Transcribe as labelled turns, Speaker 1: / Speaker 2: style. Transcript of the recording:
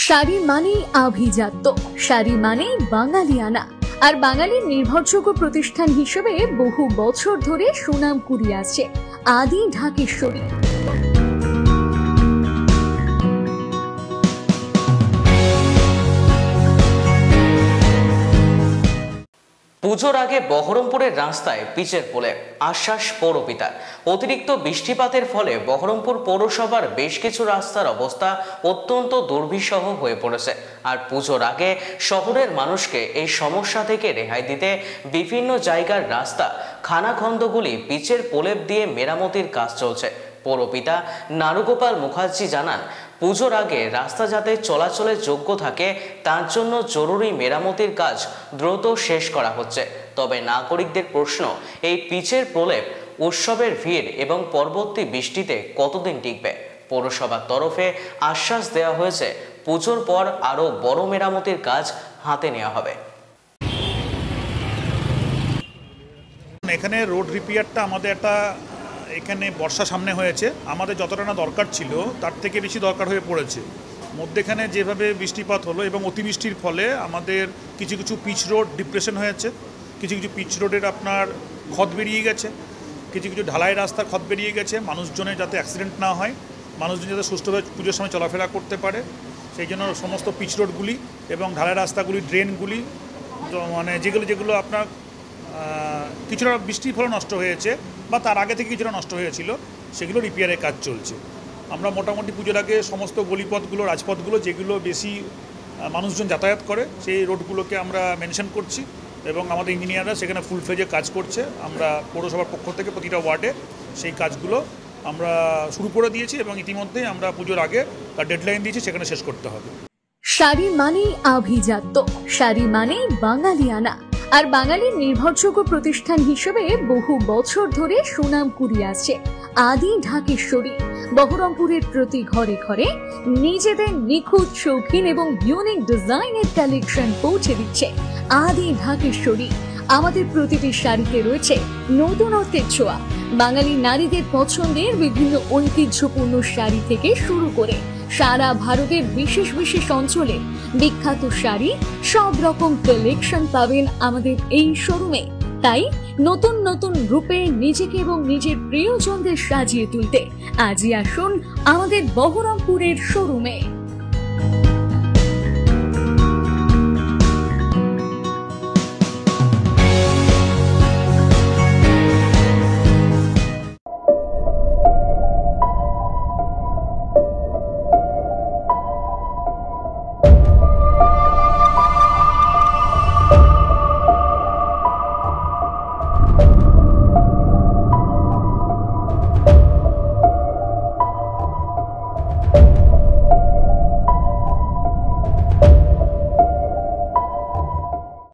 Speaker 1: শাড়ি মানেই আভিজাত্য, শাড়ি মানেই বাঙালিয়ানা। আর বাঙালির নির্ভরযোগ্য প্রতিষ্ঠান হিসেবে বহু বছর ধরে সুনাম কুড়িয়ে আসছে আদি ঢাকেশ্বরী।
Speaker 2: পুজোর আগে বহরমপুরের রাস্তায় পিচের পোলে আশ্বাস পৌরপিতার। অতিরিক্ত বৃষ্টিপাতের ফলে বহরমপুর পৌরসভার বেশ কিছু রাস্তার অবস্থা অত্যন্ত দুর্বিষহ হয়ে পড়েছে। আর পুজোর আগে শহরের মানুষকে এই সমস্যা থেকে রেহাই দিতে বিভিন্ন জায়গার রাস্তা খানাখন্দগুলি পিচের প্রলেপ দিয়ে মেরামতির কাজ চলছে। পৌরপিতা নারুগোপাল মুখার্জি জানান, পুজোর আগে রাস্তা যাতে চলাচলের যোগ্য থাকে তার জন্য জরুরি মেরামতির কাজ দ্রুত শেষ করা হচ্ছে। তবে নাগরিকদের প্রশ্ন, এই পিচের প্রলেপ উৎসবের ভিড় এবং পরবর্তী বৃষ্টিতে কতদিন টিকবে? পৌরসভার তরফে আশ্বাস দেওয়া হয়েছে, পুজোর পর আরও বড় মেরামতির কাজ হাতে নেওয়া হবে।
Speaker 3: এখানে রোড রিপেয়ারটা আমাদের একটা এখানে বর্ষা সামনে হয়েছে, আমাদের যতটা না দরকার ছিল তার থেকে বেশি দরকার হয়ে পড়েছে। মধ্যেখানে যেভাবে বৃষ্টিপাত হলো এবং অতিবৃষ্টির ফলে আমাদের কিছু কিছু পিচ রোড ডিপ্রেশন হয়েছে, কিছু কিছু পিচ রোডের আপনার খদ বেরিয়ে গেছে, কিছু কিছু ঢালাই রাস্তার খদ বেরিয়ে গেছে। মানুষজনের যাতে অ্যাক্সিডেন্ট না হয়, মানুষজন যাতে সুষ্ঠুভাবে পুজোর সময় চলাফেরা করতে পারে, সেই জন্য সমস্ত পিচ রোডগুলি এবং ঢালাই রাস্তাগুলি, ড্রেনগুলি মানে যেগুলো আপনার কিছুটা বৃষ্টির ফলে নষ্ট হয়েছে বা তার আগে থেকে কিছুটা নষ্ট হয়েছিল, সেগুলো রিপেয়ারের কাজ চলছে। আমরা মোটামুটি পুজোর আগে সমস্ত গলিপথগুলো, রাজপথগুলো যেগুলো বেশি মানুষজন যাতায়াত করে সেই রোডগুলোকে আমরা মেনশন করছি এবং আমাদের ইঞ্জিনিয়াররা সেখানে ফুল ফেজে কাজ করছে। আমরা পৌরসভার পক্ষ থেকে প্রতিটা ওয়ার্ডে সেই কাজগুলো আমরা শুরু করে দিয়েছি এবং ইতিমধ্যেই আমরা পুজোর আগে তার ডেডলাইন দিয়েছি, সেখানে শেষ করতে হবে।
Speaker 1: শাড়ি মানেই আভিজাত্য, শাড়ি মানেই বাঙালিয়ানা। আর বাঙালির নির্ভরযোগ্য প্রতিষ্ঠান হিসেবে বহু বছর ধরে সুনাম কুড়িয়ে আসছে আদি ঢাকেশ্বরী। বহরমপুরের প্রতি ঘরে ঘরে নিজেদের নিখুঁত, শৌখিন এবং ইউনিক ডিজাইনের কালেকশন পৌঁছে দিচ্ছে আদি ঢাকেশ্বরী। আমাদের প্রতিটি শাড়িতে রয়েছে নতুনত্বের ছোঁয়া। বাঙালি নারীদের পছন্দের বিভিন্ন ঐতিহ্যপূর্ণ শাড়ি থেকে শুরু করে সারা ভারতের বিশেষ বিশেষ অঞ্চলে বিখ্যাত শাড়ি, সব রকম কালেকশন পাবেন আমাদের এই শোরুমে। তাই নতুন নতুন রূপে নিজেকে এবং নিজের প্রিয়জনদের সাজিয়ে তুলতে আজই আসুন আমাদের বহরমপুরের শোরুমে।